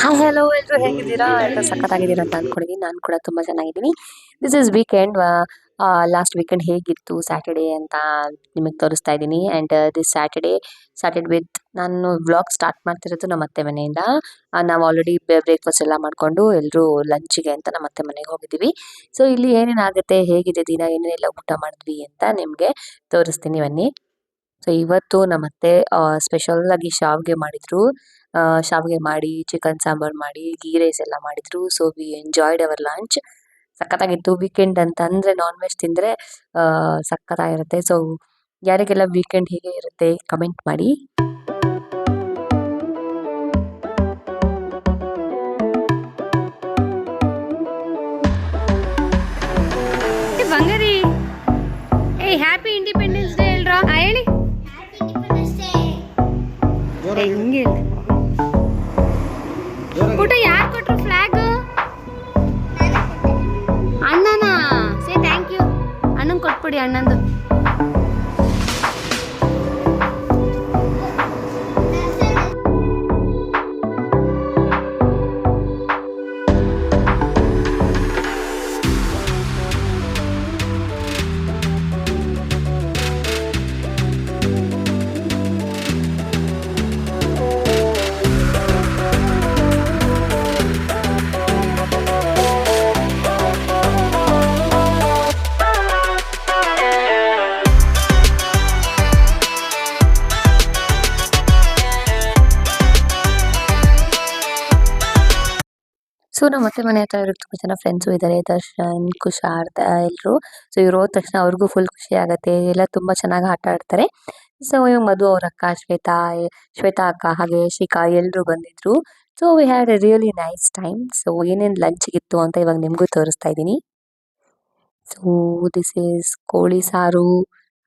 Hi hello ಎಲ್ಲರೂ ಹೇಗಿದ್ದೀರಾ? ಎಲ್ಲ ಸಖತ್ತಾಗಿದ್ದೀರಾ ಅಂತ ಅಂದ್ಕೊಂಡಿದ್ದೀನಿ. ನಾನು ಕೂಡ ತುಂಬ ಚೆನ್ನಾಗಿದ್ದೀನಿ. This is weekend. Last weekend ಹೇಗಿತ್ತು ಸ್ಯಾಟರ್ಡೇ ಅಂತ ನಿಮಗೆ ತೋರಿಸ್ತಾ ಇದ್ದೀನಿ. ಆ್ಯಂಡ್ ದಿಸ್ ಸ್ಯಾಟರ್ಡೇ ವಿತ್ ನಾನು ವ್ಲಾಗ್ ಸ್ಟಾರ್ಟ್ ಮಾಡ್ತಿರೋದು ನಮ್ಮ ಅತ್ತೆ ಮನೆಯಿಂದ. ನಾವು ಆಲ್ರೆಡಿ ಬ್ರೇಕ್ಫಾಸ್ಟ್ ಎಲ್ಲ ಮಾಡಿಕೊಂಡು ಎಲ್ಲರೂ ಲಂಚಿಗೆ ಅಂತ ನಮ್ಮ ಅತ್ತೆ ಮನೆಗೆ ಹೋಗಿದ್ದೀವಿ. ಸೊ ಇಲ್ಲಿ ಏನೇನಾಗುತ್ತೆ, ಹೇಗಿದೆ ದಿನ, ಏನೇನೆಲ್ಲ ಊಟ ಮಾಡಿದ್ವಿ ಅಂತ ನಿಮಗೆ ತೋರಿಸ್ತೀನಿ ಬನ್ನಿ. ಸೊ ಇವತ್ತು ನಮ್ಮತ್ತೆ ಸ್ಪೆಷಲ್ ಆಗಿ ಶಾವ್ಗೆ ಮಾಡಿದ್ರು. ಶಾವ್ಗೆ ಮಾಡಿ ಚಿಕನ್ ಸಾಂಬಾರ್ ಮಾಡಿ ಗೀ ರೈಸ್ ಎಲ್ಲ ಮಾಡಿದ್ರು. So we enjoyed our lunch. ಸಖತ್ತಾಗಿತ್ತು. ವೀಕೆಂಡ್ ಅಂತ ಅಂದ್ರೆ ನಾನ್ ವೆಜ್ ತಿಂದ್ರೆ ಸಖತ್ತಾಗಿರುತ್ತೆ. ಸೊ ಯಾರಿಗೆಲ್ಲ ವೀಕೆಂಡ್ ಹೀಗೆ ಇರುತ್ತೆ ಕಮೆಂಟ್ ಮಾಡಿ. ಬಂಗಾರಿ ಏ ಹ್ಯಾಪಿ ಇಂಡಿಪೆಂಡೆನ್ಸ್ ಡೇ ಹೇಳ್ರ ಹೇಳಿ ಹೆಂಗೆ ಊಟ ಯಾರು ಕೊಟ್ರು ಫ್ಲಾಗ್? ಅಣ್ಣನ ಸೇ ಥ್ಯಾಂಕ್ ಯು. ಅಣ್ಣಂಗೆ ಕೊಟ್ಬಿಡಿ ಅಣ್ಣಂದು. ಸೊ ನಮ್ಮ ಅತ್ತೆ ಮನೆ ಹತ್ರ ಇರೋ ತುಂಬ ಜನ ಫ್ರೆಂಡ್ಸು ಇದ್ದಾರೆ. ದರ್ಶನ್, ಕುಶಾರ್ಥ ಎಲ್ಲರೂ. ಸೊ ಇವ್ರು ಹೋದ ತಕ್ಷಣ ಅವ್ರಿಗೂ ಫುಲ್ ಖುಷಿ ಆಗುತ್ತೆ. ಎಲ್ಲ ತುಂಬ ಚೆನ್ನಾಗಿ ಆಟ ಆಡ್ತಾರೆ. ಸೊ ಇವಾಗ ಮಧು ಅವ್ರ ಅಕ್ಕ ಶ್ವೇತಾ ಅಕ್ಕ ಹಾಗೆ ಶಿಖಾ ಎಲ್ಲರೂ ಬಂದಿದ್ರು. So we had A really nice time. So ಏನೇನು ಲಂಚ್ಗಿತ್ತು ಅಂತ ಇವಾಗ ನಿಮಗೂ ತೋರಿಸ್ತಾ ಇದ್ದೀನಿ. ಸೊ ದಿಸ್ ಈಸ್ ಕೋಳಿ ಸಾರು,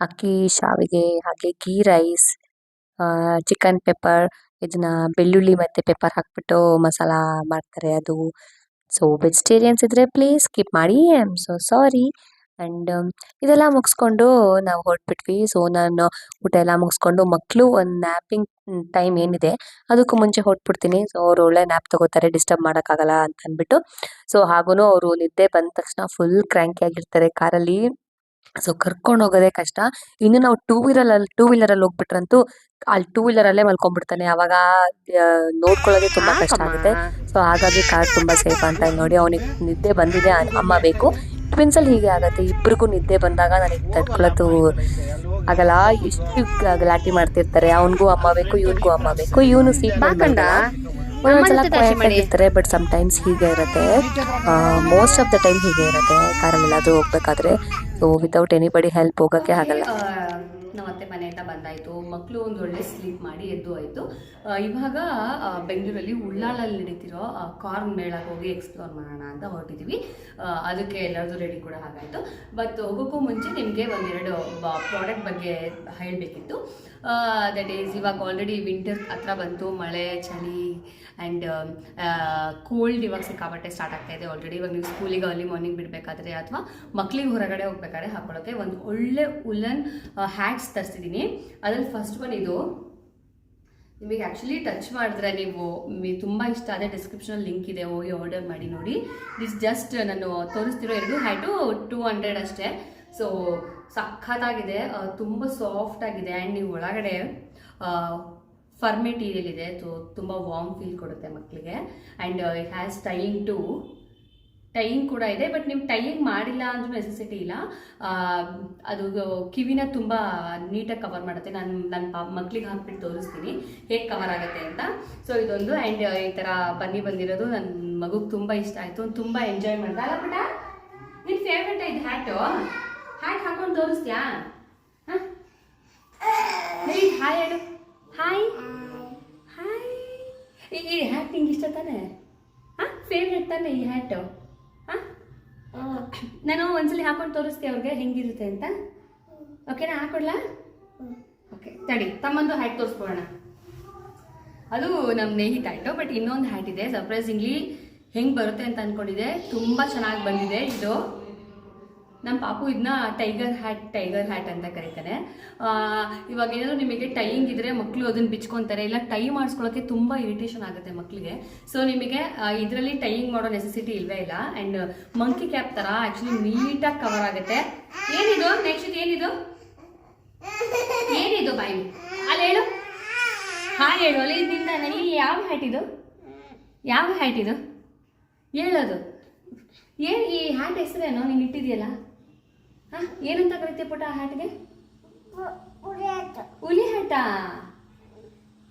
ಅಕ್ಕಿ ಶಾವಿಗೆ, ಹಾಗೆ ಗೀ ರೈಸ್, ಚಿಕನ್ ಪೆಪ್ಪರ್, ಇದನ್ನ ಬೆಳ್ಳುಳ್ಳಿ ಮತ್ತೆ ಪೆಪ್ಪರ್ ಹಾಕ್ಬಿಟ್ಟು ಮಸಾಲ ಮಾಡ್ತಾರೆ ಅದು. ಸೊ ವೆಜಿಟೇರಿಯನ್ಸ್ ಇದ್ರೆ ಪ್ಲೀಸ್ ಸ್ಕಿಪ್ ಮಾಡಿ, I am so sorry. And ಇದೆಲ್ಲ ಮುಗಿಸ್ಕೊಂಡು ನಾವು ಹೊರಟ್ಬಿಟ್ವಿ. ಸೊ ನಾನು ಊಟ ಎಲ್ಲ ಮುಗಿಸ್ಕೊಂಡು ಮಕ್ಕಳು ಒಂದು ನ್ಯಾಪಿಂಗ್ ಟೈಮ್ ಏನಿದೆ ಅದಕ್ಕೂ ಮುಂಚೆ ಹೊರಟ್ಬಿಡ್ತೀನಿ. ಸೊ ಅವ್ರು ಒಳ್ಳೆ ನ್ಯಾಪ್ ತಗೋತಾರೆ, ಡಿಸ್ಟರ್ಬ್ ಮಾಡೋಕ್ಕಾಗಲ್ಲ ಅಂತ ಅಂದ್ಬಿಟ್ಟು. ಸೊ ಹಾಗೂ ಅವರು ನಿದ್ದೆ ಬಂದ ತಕ್ಷಣ ಫುಲ್ ಕ್ರ್ಯಾಂಕಿ ಆಗಿರ್ತಾರೆ ಕಾರಲ್ಲಿ. ಸೊ ಕರ್ಕೊಂಡು ಹೋಗೋದೇ ಕಷ್ಟ. ಇನ್ನು ನಾವು ಟೂ ವೀಲರಲ್ಲಿ ಹೋಗ್ಬಿಟ್ರಂತೂ ಅಲ್ಲಿ ಟೂ ವೀಲರಲ್ಲೇ ಮಲ್ಕೊಂಡ್ಬಿಡ್ತಾನೆ. ಅವಾಗ ನೋಡ್ಕೊಳ್ಳೋದೇ ತುಂಬಾ ಕಷ್ಟ ಆಗುತ್ತೆ. ಸೊ ಹಾಗಾಗಿ ಕಾರ್ ತುಂಬಾ ಸೇಫ್ ಅಂತ ನೋಡಿ. ಅವನಿಗೆ ನಿದ್ದೆ ಬಂದಿದೆ, ಅಮ್ಮ ಬೇಕು. ಟ್ವಿನ್ಸ್ ಅಲ್ಲಿ ಹೀಗೆ ಆಗತ್ತೆ, ಇಬ್ಬರಿಗೂ ನಿದ್ದೆ ಬಂದಾಗ ನನಗೆ ತಡ್ಕೊಳ್ಳೋದು ಆಗಲ್ಲ. ಎಷ್ಟು ಗಲಾಟೆ ಮಾಡ್ತಿರ್ತಾರೆ. ಅವನಿಗೂ ಅಮ್ಮ ಬೇಕು, ಇವನಿಗೂ ಅಮ್ಮ ಬೇಕು. ಇವನು ಸೀಟ್ ಮಾಡ್ಕೊಂಡ ಒಂದೊಂದ್ಸಲ ಇರ್ತಾರೆ, ಬಟ್ ಸಮ್ಟೈಮ್ಸ್ ಹೀಗೆ ಇರುತ್ತೆ. ಮೋಸ್ಟ್ ಆಫ್ ದ ಟೈಮ್ ಹೀಗೆ ಇರುತ್ತೆ ಕಾರಲ್ಲಿ ಎಲ್ಲಾದ್ರೂ ಹೋಗ್ಬೇಕಾದ್ರೆ. ಸೊ ವಿತೌಟ್ ಎನಿಬಡಿ ಹೆಲ್ಪ್ ಹೋಗೋಕ್ಕೆ ಆಗಲ್ಲ. ನಮ್ಮ ಅತ್ತೆ ಮನೆಯಿಂದ ಬಂದಾಯಿತು. ಮಕ್ಕಳು ಒಂದು ಒಳ್ಳೆ ಸ್ಲೀಪ್ ಮಾಡಿ ಎದ್ದು ಆಯಿತು. ಇವಾಗ ಬೆಂಗಳೂರಲ್ಲಿ ಉಳ್ಳಾಳಲ್ಲಿ ನಡೀತಿರೋ ಕಾರ್ನ್ ಮೇಳಕ್ಕೆ ಹೋಗಿ ಎಕ್ಸ್ಪ್ಲೋರ್ ಮಾಡೋಣ ಅಂತ ಹೊರಟಿದ್ದೀವಿ. ಅದಕ್ಕೆ ಎಲ್ಲರದು ರೆಡಿ ಕೂಡ ಆಗಾಯಿತು. ಬಟ್ ಹೋಗೋಕ್ಕೂ ಮುಂಚೆ ನಿಮಗೆ ಒಂದೆರಡು ಪ್ರಾಡಕ್ಟ್ ಬಗ್ಗೆ ಹೇಳಬೇಕಿತ್ತು. ದಟ್ ಈಸ್ ಇವಾಗ ಆಲ್ರೆಡಿ ವಿಂಟರ್ ಹತ್ರ ಬಂತು. ಮಳೆ, ಚಳಿ ಆ್ಯಂಡ್ ಕೋಲ್ಡ್ ಇವಾಗ ಸಿಕ್ಕಾಪಟ್ಟೆ ಸ್ಟಾರ್ಟ್ ಆಗ್ತಾ ಇದೆ ಆಲ್ರೆಡಿ. ಇವಾಗ ನೀವು ಸ್ಕೂಲಿಗೆ ಅರ್ಲಿ ಮಾರ್ನಿಂಗ್ ಬಿಡಬೇಕಾದ್ರೆ ಅಥವಾ ಮಕ್ಕಳಿಗೆ ಹೊರಗಡೆ ಹೋಗ್ಬೇಕಾದ್ರೆ ಹಾಕೊಳ್ಳೋಕ್ಕೆ ಒಂದು ಒಳ್ಳೆ ಉಲ್ಲನ್ ಹ್ಯಾಟ್ಸ್ ತರಿಸಿದ್ದೀನಿ. ಅದ್ರಲ್ಲಿ ಫಸ್ಟ್ ಒನ್ ಇದು. ನಿಮಗೆ ಆ್ಯಕ್ಚುಲಿ ಟಚ್ ಮಾಡಿದ್ರೆ ನೀವು ತುಂಬ ಇಷ್ಟ ಆದರೆ ಡಿಸ್ಕ್ರಿಪ್ಷನಲ್ಲಿ ಲಿಂಕ್ ಇದೆ, ಹೋಗಿ ಆರ್ಡರ್ ಮಾಡಿ ನೋಡಿ. ದಿಸ್ ಜಸ್ಟ್ ನಾನು ತೋರಿಸ್ತಿರೋ ಎರಡು ಹ್ಯಾಟು 200 ಅಷ್ಟೇ. ಸೊ ಸಖತ್ತಾಗಿದೆ, ತುಂಬ ಸಾಫ್ಟ್ ಆಗಿದೆ. ಆ್ಯಂಡ್ ನೀವು ಒಳಗಡೆ ಫರ್ ಮೆಟೀರಿಯಲ್ ಇದೆ. ಸೊ ತುಂಬ ವಾರ್ಮ್ ಫೀಲ್ ಕೊಡುತ್ತೆ ಮಕ್ಕಳಿಗೆ. ಆ್ಯಂಡ್ ಇಟ್ ಹ್ಯಾಸ್ ಟೈಯಿಂಗ್ ಕೂಡ ಇದೆ. ಬಟ್ ನೀವು ಟೈಯಿಂಗ್ ಮಾಡಿಲ್ಲ ಅಂದ್ರೂ ನೆಸೆಸಿಟಿ ಇಲ್ಲ. ಅದು ಕಿವಿನ ತುಂಬ ನೀಟಾಗಿ ಕವರ್ ಮಾಡುತ್ತೆ. ನನ್ನ ಮಕ್ಳಿಗೆ ಹಾಕ್ಬಿಟ್ಟು ತೋರಿಸ್ತೀನಿ ಹೇಗೆ ಕವರ್ ಆಗುತ್ತೆ ಅಂತ. ಸೊ ಇದೊಂದು. ಆ್ಯಂಡ್ ಈ ಥರ ಬಂದಿರೋದು ನನ್ನ ಮಗುಗೆ ತುಂಬ ಇಷ್ಟ ಆಯಿತು, ತುಂಬ ಎಂಜಾಯ್ ಮಾಡ್ದೆ. ಅಲ್ಲ ಪುಟ, ನಿನ್ನ ಫೇವ್ರೆಟ್ ಇದು ಹ್ಯಾಟ್ ಹಾಕೊಂಡು ತೋರಿಸ್ತೀಯಾ? ಹಾಂ, ಹಾಯ್ ಹೇಳು. Hi hi. ಈ ಹ್ಯಾಟ್ ನಿಂಗೆ ಇಷ್ಟ ತಾನೆ? ಹಾಂ, ಫೇವ್ರೆಟ್ ತಾನೆ ಈ ಹ್ಯಾಟು? ಹಾಂ, ನಾನು ಒಂದ್ಸಲಿ ಹಾಕೊಂಡು ತೋರಿಸ್ತೀಯ ಅವ್ರಿಗೆ ಹೆಂಗಿರುತ್ತೆ ಅಂತ. ಓಕೆನಾ? ಹಾಕೊಡ್ಲಾ? ಓಕೆ, ತಡಿ, ತಮ್ಮಂದು ಹ್ಯಾಟ್ ತೋರಿಸ್ಕೊಳ್ಳೋಣ. ಅದು ನಮ್ಮ ನೇಹಿತ ಆಯಿತು. ಬಟ್ ಇನ್ನೊಂದು ಹ್ಯಾಟ್ ಇದೆ, ಸರ್ಪ್ರೈಸಿಂಗ್ಲಿ ಹೆಂಗೆ ಬರುತ್ತೆ ಅಂತ ಅಂದ್ಕೊಂಡಿದ್ದೆ. ತುಂಬ ಚೆನ್ನಾಗಿ ಬಂದಿದೆ ಇದು. ನಮ್ಮ ಪಾಪು ಇದನ್ನ ಟೈಗರ್ ಹ್ಯಾಟ್ ಅಂತ ಕರೀತಾನೆ. ಇವಾಗ ಏನಾದರೂ ನಿಮಗೆ ಟೈಯಿಂಗ್ ಇದ್ರೆ ಮಕ್ಕಳು ಅದನ್ನು ಬಿಚ್ಕೊತಾರೆ, ಇಲ್ಲ ಟೈ ಮಾಡಿಸ್ಕೊಳ್ಳೋಕ್ಕೆ ತುಂಬ ಇರಿಟೇಷನ್ ಆಗುತ್ತೆ ಮಕ್ಕಳಿಗೆ. ಸೊ ನಿಮಗೆ ಇದರಲ್ಲಿ ಟೈಯಿಂಗ್ ಮಾಡೋ ನೆಸೆಸಿಟಿ ಇಲ್ಲವೇ ಇಲ್ಲ. ಆ್ಯಂಡ್ ಮಂಕಿ ಕ್ಯಾಪ್ ಥರ ಆ್ಯಕ್ಚುಲಿ ನೀಟಾಗಿ ಕವರ್ ಆಗುತ್ತೆ. ಏನಿದು ನೆಕ್ಸ್ಟ್ ಏನಿದು ಬಾಯಿ ಅಲ್ಲಿ ಹೇಳು, ಹಾಂ ಹೇಳು ಅಲ್ಲಿ ಇದರಿಂದ ನನಗೆ ಯಾವ ಹ್ಯಾಟ್ ಇದು ಹೇಳೋದು ಏನು? ಈ ಹ್ಯಾಟ್ ಹೆಸರೇನೋ ನೀನು ಇಟ್ಟಿದೆಯಲ್ಲ, ಹಾಂ ಏನಂತ ಕರಿತೀಯ ಪುಟ್ಟ ಆ ಹ್ಯಾಟ್ಗೆ? ಹುಲಿ ಹ್ಯಾಟಾ?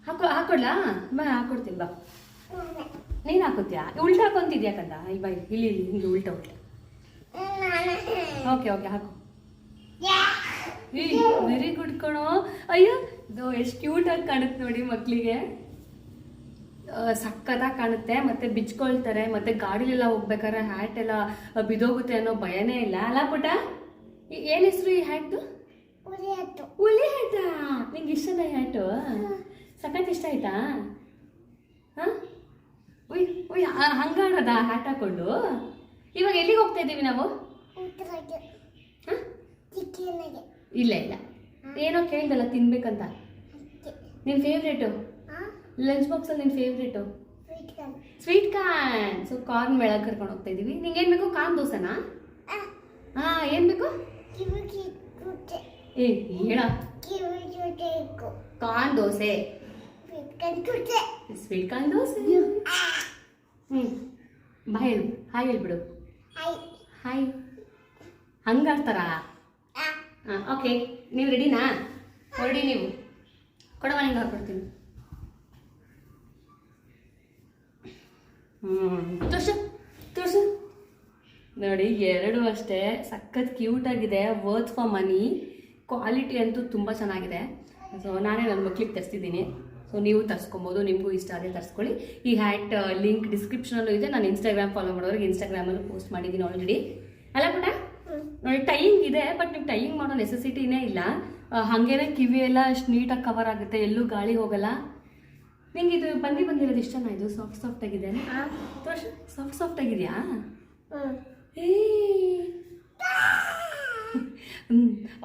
ಹಾಕೊಡ್ಲಾ? ಬಾ ಹಾಕೊಡ್ತೀನಿ ಬಾ. ನೀನು ಹಾಕೋತೀಯಾ? ಉಲ್ಟಾ ಹಾಕೊಂತಿದ್ಯಾ ಕಂದ? ಬಾ ಇಲ್ಲಿ ಹಿಂಗೆ ಉಲ್ಟಾ. ಓಕೆ ಹಾಕು. ವೆರಿ ಗುಡ್ ಕಣೋ. ಅಯ್ಯೋ ಇದು ಎಷ್ಟು ಕ್ಯೂಟಾಗಿ ಕಾಣುತ್ತೆ ನೋಡಿ ಮಕ್ಕಳಿಗೆ, ಸಕ್ಕತ್ತಾಗಿ ಕಾಣುತ್ತೆ. ಮತ್ತು ಬಿಚ್ಕೊಳ್ತಾರೆ, ಮತ್ತು ಗಾಡಿಲೆಲ್ಲ ಹೋಗ್ಬೇಕಾದ್ರೆ ಹ್ಯಾಟ್ ಎಲ್ಲ ಬಿದೋಗುತ್ತೆ ಅನ್ನೋ ಭಯನೇ ಇಲ್ಲ ಅಲ್ಲ ಪುಟ? ಏನು ಹೆಸರು ಈ ಹ್ಯಾಟ್ದು? ಹುಲಿ ಹ್ಯಾಟಾ? ನಿಂಗೆ ಇಷ್ಟದ ಹ್ಯಾಟು? ಸಖತ್ ಇಷ್ಟ ಆಯ್ತಾ? ಹಾಂ ಉಯ್ ಹಂಗಾಡೋದ ಹ್ಯಾಟ್ ಹಾಕೊಂಡು? ಇವಾಗ ಎಲ್ಲಿಗೆ ಹೋಗ್ತಾ ಇದ್ದೀವಿ ನಾವು? ಹಾಂ ಇಲ್ಲ ಏನೋ ಕೇಳ್ದಲ್ಲ ತಿನ್ಬೇಕಂತ. ನಿನ್ನ ಫೇವ್ರೇಟು ಲಂಚ್ ಬಾಕ್ಸಲ್ಲಿ ನಿನ್ನ favourite sweet corn. So corn ಮೇಳಕ್ಕೆ ಕರ್ಕೊಂಡು ಹೋಗ್ತಾ ಇದ್ದೀವಿ. ನಿಂಗೆ ಏನು ಬೇಕು? ಕಾರ್ನ್ ದೋಸೆನಾ? ಹಾಂ ಏನು ಬೇಕು? ಹೇಳ. Corn dosa, sweet corn dosa. ಬಾ ಹೇಳು, ಹಾಯ್ ಹೇಳ್ಬಿಡು. ಹಾಯ್ ಹಂಗಾಡ್ತಾರಾ? ಹಾಂ ಓಕೆ, ನೀವು ರೆಡಿನಾ? ಹೊರಡಿ ನೀವು. ಕೊಡವ ನಿಂಗೆ ಹಾಕ್ಕೊಡ್ತೀನಿ. ತೋರ್ಸು ನೋಡಿ, ಎರಡು ಅಷ್ಟೇ ಸಖತ್ ಕ್ಯೂಟಾಗಿದೆ. Worth for money. ಕ್ವಾಲಿಟಿ ಅಂತೂ ತುಂಬ ಚೆನ್ನಾಗಿದೆ. ಸೊ ನಾನೇ ನನ್ನ ಮಕ್ಳಿಗೆ ತರಿಸ್ತಿದ್ದೀನಿ. ಸೊ ನೀವು ತರಿಸ್ಕೊಬೋದು, ನಿಮಗೂ ಇಷ್ಟ ಆದರೆ ತರಿಸ್ಕೊಳ್ಳಿ. ಈ ಹ್ಯಾಟ್ ಲಿಂಕ್ ಡಿಸ್ಕ್ರಿಪ್ಷನಲ್ಲೂ ಇದೆ. ನಾನು ಇನ್ಸ್ಟಾಗ್ರಾಮ್ ಫಾಲೋ ಮಾಡೋರಿಗೆ ಇನ್ಸ್ಟಾಗ್ರಾಮಲ್ಲೂ ಪೋಸ್ಟ್ ಮಾಡಿದ್ದೀನಿ ಆಲ್ರೆಡಿ. ಅಲ್ಲ ಪುಟ? ನೋಡಿ ಟೈಯಿಂಗ್ ಇದೆ, ಬಟ್ ನೀವು ಟೈಯಿಂಗ್ ಮಾಡೋ ನೆಸೆಸಿಟಿನೇ ಇಲ್ಲ. ಹಾಗೇನೆ ಕಿವಿ ಎಲ್ಲ ಅಷ್ಟು ನೀಟಾಗಿ ಕವರ್ ಆಗುತ್ತೆ, ಎಲ್ಲೂ ಗಾಳಿ ಹೋಗಲ್ಲ. ನಿಂಗೆ ಇದು ಬಂದಿರೋದು ಇಷ್ಟನಾ? ಇದು ಸಾಫ್ಟ್ ಆಗಿದೆ. ತೋರ್ಸು, ಸಾಫ್ಟ್ ಆಗಿದೆಯಾ?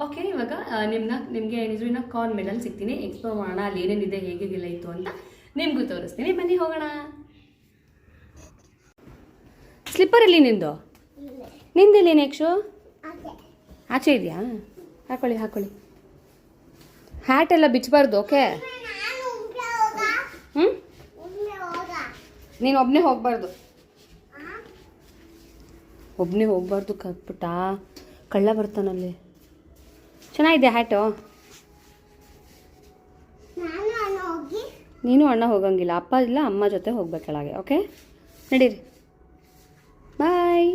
ಓಕೆ, ಇವಾಗ ನಿಮಗೆ ಏನಿದ್ರು ಇನ್ನು ಕಾರ್ನ್ ಮೇಲಲ್ಲಿ ಸಿಗ್ತೀನಿ. ಎಕ್ಸ್ಪ್ಲೋರ್ ಮಾಡೋಣ, ಅಲ್ಲಿ ಏನೇನಿದೆ, ಹೇಗೆಲ್ಲ ಇತ್ತು ಅಂತ ನಿಮಗೂ ತೋರಿಸ್ತೀನಿ. ಬನ್ನಿ ಹೋಗೋಣ. ಸ್ಲಿಪ್ಪರಲ್ಲಿ ನಿಂದೆಲ್ಲಿ ನೆಕ್ಸ್ಟು? ಆಚೆ ಇದೆಯಾ? ಹಾಕೊಳ್ಳಿ. ಹ್ಯಾಟ್ ಎಲ್ಲ ಬಿಚ್ಚಬಾರ್ದು. ಓಕೆ, ನೀನು ಒಬ್ಬನೇ ಹೋಗ್ಬಾರ್ದು ಕಟ್ಬಿಟ್ಟ. ಕಳ್ಳ ಬರ್ತಾನಲ್ಲಿ. ಚೆನ್ನಾಗಿದೆ ಹ್ಯಾಟು. ನೀನು ಅಣ್ಣ ಹೋಗಂಗಿಲ್ಲ, ಅಪ್ಪ ಇಲ್ಲ, ಅಮ್ಮ ಜೊತೆ ಹೋಗ್ಬೇಕು ಕೆಳಗೆ. ಓಕೆ ನಡೀರಿ, ಬಾಯ್.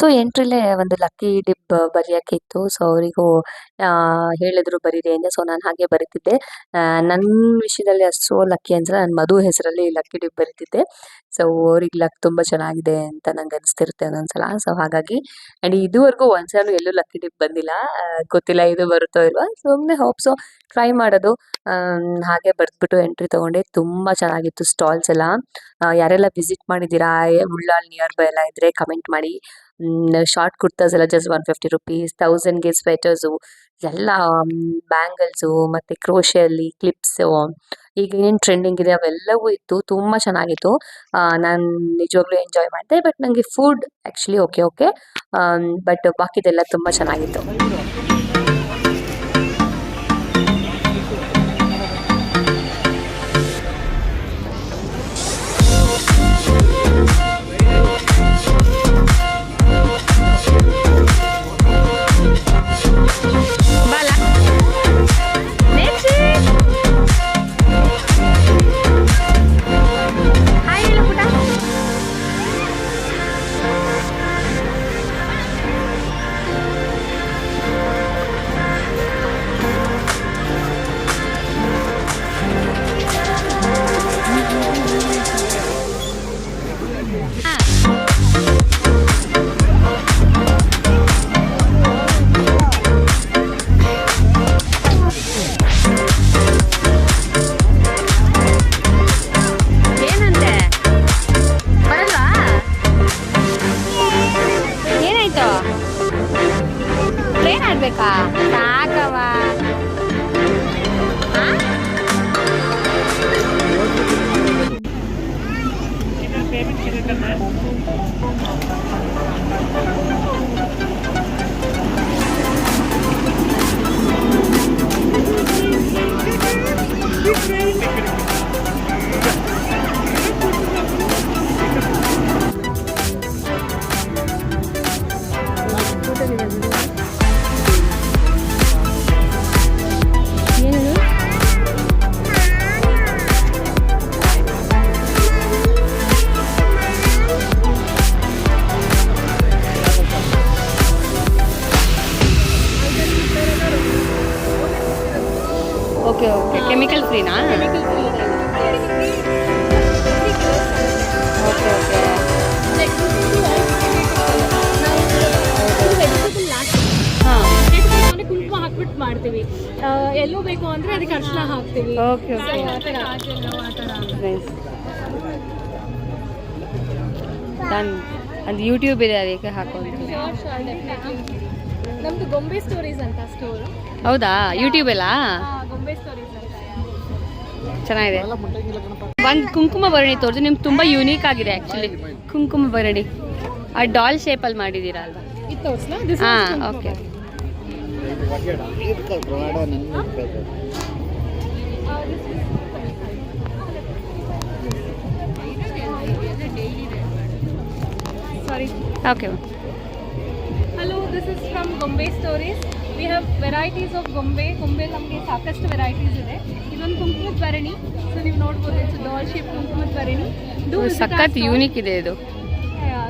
ಸೊ ಎಂಟ್ರಲ್ಲೇ ಒಂದು ಲಕ್ಕಿ ಡಿಪ್ ಬರೆಯೋಕ್ಕೆ ಇತ್ತು. ಸೊ ಅವರಿಗೂ ಹೇಳಿದ್ರು ಬರೀರಿ ಅಂತ. ಸೊ ನಾನು ಹಾಗೆ ಬರೀತಿದ್ದೆ. ನನ್ನ ವಿಷಯದಲ್ಲಿ ಅಷ್ಟು ಲಕ್ಕಿ ಅನ್ಸಲ್ಲ, ನನ್ನ ಮಧು ಹೆಸರಲ್ಲಿ ಲಕ್ಕಿ ಡಿಪ್ ಬರೀತಿದ್ದೆ. ಸೊ ಅವ್ರಿಗೆ ಲಕ್ ತುಂಬ ಚೆನ್ನಾಗಿದೆ ಅಂತ ನಂಗೆ ಅನಿಸ್ತಿರುತ್ತೆ ಒಂದೊಂದ್ಸಲ. ಸೊ ಹಾಗಾಗಿ ಆ್ಯಂಡ್ ಇದುವರೆಗೂ ಒಂದ್ಸಲ ಎಲ್ಲೂ ಲಕ್ಕಿ ಡಿಪ್ ಬಂದಿಲ್ಲ. ಗೊತ್ತಿಲ್ಲ ಇದು ಬರುತ್ತೋ ಇಲ್ವಾ, ಸುಮ್ಮನೆ ಹೋಪ್ಸೋ ಟ್ರೈ ಮಾಡೋದು. ಹಾಗೆ ಬರೆದ್ಬಿಟ್ಟು ಎಂಟ್ರಿ ತೊಗೊಂಡೆ. ತುಂಬ ಚೆನ್ನಾಗಿತ್ತು ಸ್ಟಾಲ್ಸ್ ಎಲ್ಲ. ಯಾರೆಲ್ಲ ವಿಸಿಟ್ ಮಾಡಿದ್ದೀರಾ, ಉಳ್ಳಾಲ್ ನಿಯರ್ ಬೈ ಎಲ್ಲ ಇದ್ದರೆ ಕಮೆಂಟ್ ಮಾಡಿ. ಶಾರ್ಟ್ ಕುರ್ತಾಸ್ ಎಲ್ಲ ಜಸ್ಟ್ 150 ರುಪೀಸ್, 1000ಗೆ ಸ್ವೆಟರ್ಸು ಎಲ್ಲ, ಬ್ಯಾಂಗಲ್ಸು ಮತ್ತು ಕ್ರೋಶಿಯಲ್ಲಿ ಕ್ಲಿಪ್ಸು, ಈಗ ಏನೇನು ಟ್ರೆಂಡಿಂಗ್ ಇದೆ ಅವೆಲ್ಲವೂ ಇತ್ತು. ತುಂಬ ಚೆನ್ನಾಗಿತ್ತು. ನಾನು ನಿಜವಾಗ್ಲೂ ಎಂಜಾಯ್ ಮಾಡಿದೆ. ಬಟ್ ನನಗೆ ಫುಡ್ ಆ್ಯಕ್ಚುಲಿ ಓಕೆ ಬಟ್ ಬಾಕಿದೆಲ್ಲ ತುಂಬ ಚೆನ್ನಾಗಿತ್ತು. ಓಕೆ ಓಕೆ ಕೆಮಿಕಲ್ ಫ್ರೀನಾ? ಓಕೆ ಓಕೆ ಹಾಂ ಕುಂಕುಮ ಹಾಕ್ಬಿಟ್ಟು ಮಾಡ್ತೀವಿ. ಎಲ್ಲೋ ಬೇಕು ಅಂದ್ರೆ ಅದಕ್ಕೆ ಅರ್ಶಿನ ಹಾಕ್ತೀವಿ. Okay okay done. ಅದು ಯೂಟ್ಯೂಬ್ ಇದೆ, ಅದಕ್ಕೆ ಹಾಕೊಂತೀನಿ. ನಮ್ದು ಗೊಂಬೆ ಸ್ಟೋರೀಸ್ ಅಂತ ಸ್ಟೋರು. ಹೌದಾ? ಯೂಟ್ಯೂಬ್ ಎಲ್ಲ ಗೊಂಬೆ ಸ್ಟೋರೀಸ್ ಅಂತ. ಚೆನ್ನಾಗಿದೆ. ಒಂದು ಕುಂಕುಮ ಭರಣಿ ತೋರಿಸಿ, ನಿಮ್ಗೆ ತುಂಬ ಯೂನಿಕ್ ಆಗಿದೆ ಆ್ಯಕ್ಚುಲಿ. ಕುಂಕುಮ ಭರಣಿ ಆ ಡಾಲ್ ಶೇಪಲ್ಲಿ ಮಾಡಿದ್ದೀರಾ ಅಲ್ವಾ? ಇದು ತೋರಿಸ್ಲಾ? ಹಾಂ okay. Sorry. Okay. Hello, this is from Gombe Stories. We have varieties of Gombe. Gombe ನಮಗೆ ಸಾಕಷ್ಟು ವೆರೈಟೀಸ್ ಇದೆ. ಇದೊಂದು ಕುಂಕುಮದ ಭರಣಿ. ಸೊ ನೀವು ನೋಡ್ಬೋದು, ಇಟ್ಸ್ ಡಾಲ್ ಶೇಪ್ ಕುಂಕುಮದ ಭರಣಿ. ಸಖತ್ ಯೂನಿಕ್ ಇದೆ ಇದು.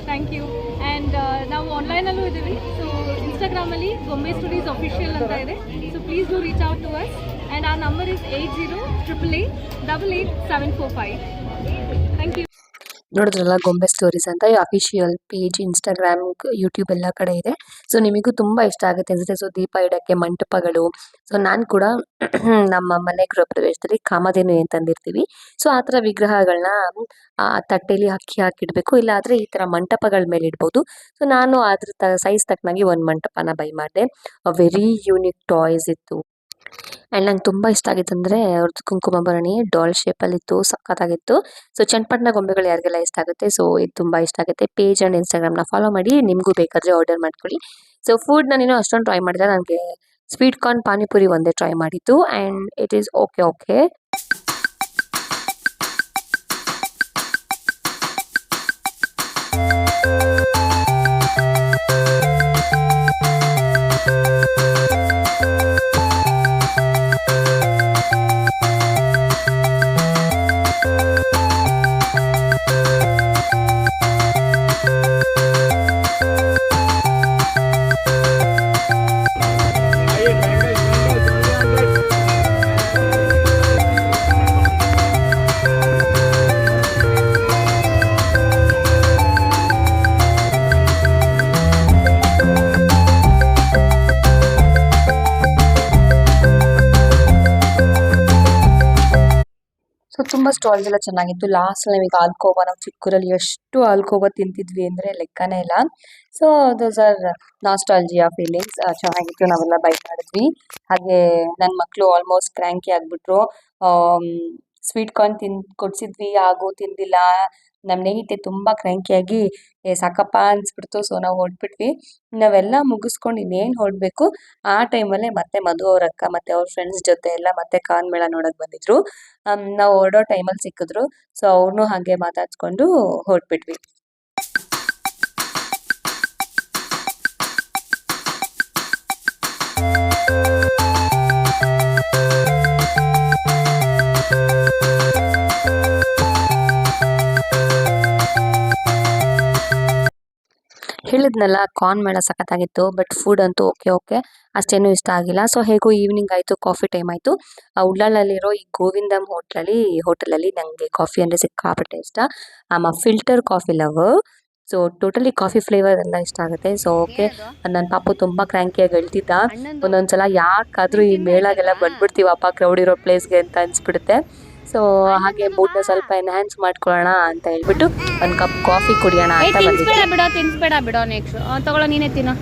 Thank you. ಆ್ಯಂಡ್ ನಾವು ಆನ್ಲೈನಲ್ಲೂ ಇದ್ದೀವಿ. ಸೊ ಇನ್ಸ್ಟಾಗ್ರಾಮಲ್ಲಿ ಗೊಂಬೆ ಸ್ಟೋರೀಸ್ ಅಫಿಷಿಯಲ್ ಅಂತ ಇದೆ. So please do reach out to us. And our number is 8088888745. Thank you. ನೋಡಿದ್ರಲ್ಲ, ಗೊಂಬೆ ಸ್ಟೋರೀಸ್ ಅಂತ ಅಫಿಷಿಯಲ್ ಪೇಜ್ ಇನ್ಸ್ಟಾಗ್ರಾಮ್, ಯೂಟ್ಯೂಬ್ ಎಲ್ಲ ಕಡೆ ಇದೆ. ಸೊ ನಿಮಗೂ ತುಂಬ ಇಷ್ಟ ಆಗುತ್ತೆ ಅನಿಸುತ್ತೆ. ಸೊ ದೀಪ ಇಡೋಕ್ಕೆ ಮಂಟಪಗಳು. ಸೊ ನಾನು ಕೂಡ ನಮ್ಮ ಮನೆ ಗೃಹ ಪ್ರವೇಶದಲ್ಲಿ ಕಾಮಧೇನು ಏನು ತಂದಿರ್ತೀವಿ. ಸೊ ಆ ಥರ ವಿಗ್ರಹಗಳನ್ನ ತಟ್ಟೆಯಲ್ಲಿ ಅಕ್ಕಿ ಹಾಕಿಡಬೇಕು, ಇಲ್ಲಾದರೆ ಈ ಥರ ಮಂಟಪಗಳ ಮೇಲೆ ಇಡ್ಬೋದು. ಸೊ ನಾನು ಅದ್ರ ಸೈಜ್ ತಕ್ಕನಾಗಿ ಒಂದು ಮಂಟಪನ ಬೈ ಮಾಡಿದೆ. ವೆರಿ ಯೂನಿಕ್ ಟಾಯ್ಸ್ ಇತ್ತು. ಆ್ಯಂಡ್ ನಂಗೆ ತುಂಬ ಇಷ್ಟ ಆಗಿತ್ತು ಅಂದರೆ ಅವ್ರದ್ದು ಕುಂಕುಮ ಭರಣಿ ಡಾಲ್ ಶೇಪಲ್ಲಿತ್ತು, ಸಖತ್ತಾಗಿತ್ತು. ಸೊ ಚನ್ನಪಟ್ಟಣ ಗೊಂಬೆಗಳು ಯಾರಿಗೆಲ್ಲ ಇಷ್ಟ ಆಗುತ್ತೆ, ಸೊ ಇದು ತುಂಬ ಇಷ್ಟ ಆಗುತ್ತೆ. ಪೇಜ್ ಆ್ಯಂಡ್ ಇನ್ಸ್ಟಾಗ್ರಾಮ್ನ ಫಾಲೋ ಮಾಡಿ, ನಿಮಗೂ ಬೇಕಾದರೆ ಆರ್ಡರ್ ಮಾಡ್ಕೊಳ್ಳಿ. ಸೊ ಫುಡ್ ನಾನೇನೋ ಅಷ್ಟೊಂದು ಟ್ರೈ ಮಾಡಿದೆ. ನನಗೆ ಸ್ವೀಟ್ ಕಾರ್ನ್ ಪಾನಿಪುರಿ ಒಂದೇ ಟ್ರೈ ಮಾಡಿದ್ದು, and it is okay okay. So ತುಂಬ ಸ್ಟಾಲ್ಸ್ ಎಲ್ಲ ಚೆನ್ನಾಗಿತ್ತು. ಲಾಸ್ಟ್ ನಮಗೆ ಆಲ್ಕೋವಾ, ನಾವು ಚಿಕ್ಕೂರಲ್ಲಿ ಎಷ್ಟು ಆಲ್ಕೋವಾ ತಿಂತಿದ್ವಿ ಅಂದರೆ ಲೆಕ್ಕನೇ ಇಲ್ಲ. So those are nostalgia feelings. ಚೆನ್ನಾಗಿತ್ತು, ನಾವೆಲ್ಲ ಬೈ ಮಾಡಿದ್ವಿ. ಹಾಗೆ ನನ್ನ ಮಕ್ಕಳು ಆಲ್ಮೋಸ್ಟ್ ಕ್ರ್ಯಾಂಕಿ ಆಗಿಬಿಟ್ರು. ಸ್ವೀಟ್ ಕಾರ್ನ್ ಕೊಡಿಸಿದ್ವಿ, ಹಾಗೂ ತಿಂದಿಲ್ಲ. ನಮ್ಮ ನೇಹಿತೆ ತುಂಬ ಕ್ರ್ಯಾಂಕಿಯಾಗಿ ಸಾಕಪ್ಪ ಅನಿಸ್ಬಿಡ್ತು. ಸೊ ನಾವು ಹೊರಟ್ಬಿಟ್ವಿ. ನಾವೆಲ್ಲ ಮುಗಿಸ್ಕೊಂಡು ಇನ್ನೇನು ಹೊರಡಬೇಕು ಆ ಟೈಮಲ್ಲೇ ಮತ್ತೆ ಮಧು ಅವ್ರ ಅಕ್ಕ ಮತ್ತು ಅವ್ರ ಫ್ರೆಂಡ್ಸ್ ಜೊತೆ ಎಲ್ಲ ಮತ್ತೆ ಕಾನ್ ಮೇಳ ನೋಡೋಕೆ ಬಂದಿದ್ರು. ನಾವು ಹೊರಡೋ ಟೈಮಲ್ಲಿ ಸಿಕ್ಕಿದ್ರು. ಸೊ ಅವ್ರನ್ನೂ ಹಾಗೆ ಮಾತಾಡ್ಸ್ಕೊಂಡು ಹೊರಟ್ಬಿಟ್ವಿ. ಹೇಳಿದ್ನಲ್ಲ, ಕಾರ್ನ್ ಮೇಳ ಸಖತ್ತಾಗಿತ್ತು. ಬಟ್ ಫುಡ್ ಅಂತೂ ಓಕೆ ಓಕೆ, ಅಷ್ಟೇನು ಇಷ್ಟ ಆಗಿಲ್ಲ. ಸೊ ಹೇಗೂ ಈವ್ನಿಂಗ್ ಆಯಿತು, ಕಾಫಿ ಟೈಮ್ ಆಯಿತು. ಉಳ್ಳಾಳಲ್ಲಿರೋ ಈ ಗೋವಿಂದಮ್ ಹೋಟೆಲಲ್ಲಿ ನನಗೆ ಕಾಫಿ ಅಂದರೆ ಸಿಕ್ಕಾಪಟ್ಟೆ ಇಷ್ಟ. Filter coffee lover. So totally coffee flavour ಎಲ್ಲ ಇಷ್ಟ ಆಗುತ್ತೆ. ಸೊ ಓಕೆ, ನನ್ನ ಪಾಪು ತುಂಬ ಕ್ರ್ಯಾಂಕಿಯಾಗಿ ಹೇಳ್ತಿದ್ದ, ಒಂದೊಂದ್ಸಲ ಯಾಕಾದರೂ ಈ ಮೇಳಾಗೆಲ್ಲ ಬಂದ್ಬಿಡ್ತೀವಪ್ಪ ಕ್ರೌಡ್ ಇರೋ ಪ್ಲೇಸ್ಗೆ ಅಂತ ಅನಿಸ್ಬಿಡುತ್ತೆ. ಸೊ ಹಾಗೆ ಮೂಡ್ನ ಸ್ವಲ್ಪ ಎನ್ಹ್ಯಾನ್ಸ್ ಮಾಡ್ಕೊಳ್ಳೋಣ ಅಂತ ಹೇಳ್ಬಿಟ್ಟು ಒಂದು ಕಪ್ ಕಾಫಿ ಕುಡಿಯೋಣ ಅಂತ ಬಂದಿದ್ದೆ. ತಿನ್ಸ್ಬೇಡ ಬಿಡೋ, ನೆಕ್ಸ್ಟ್ ತಗೊಳ್ಳೋ, ನೀನೇ ತಿನ್ನೋ.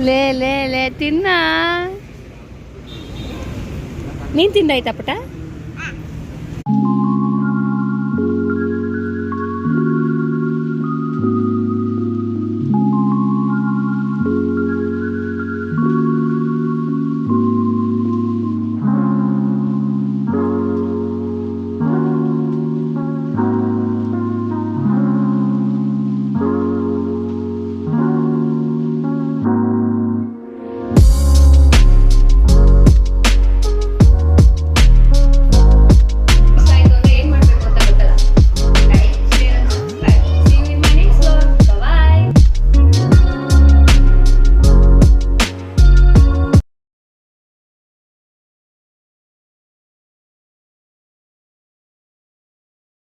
ಲೇ ಲೇ ಲೇ ತಿನ್ನ. ನೀನು ತಿಂದಾಯ್ತಾ ಪುಟ?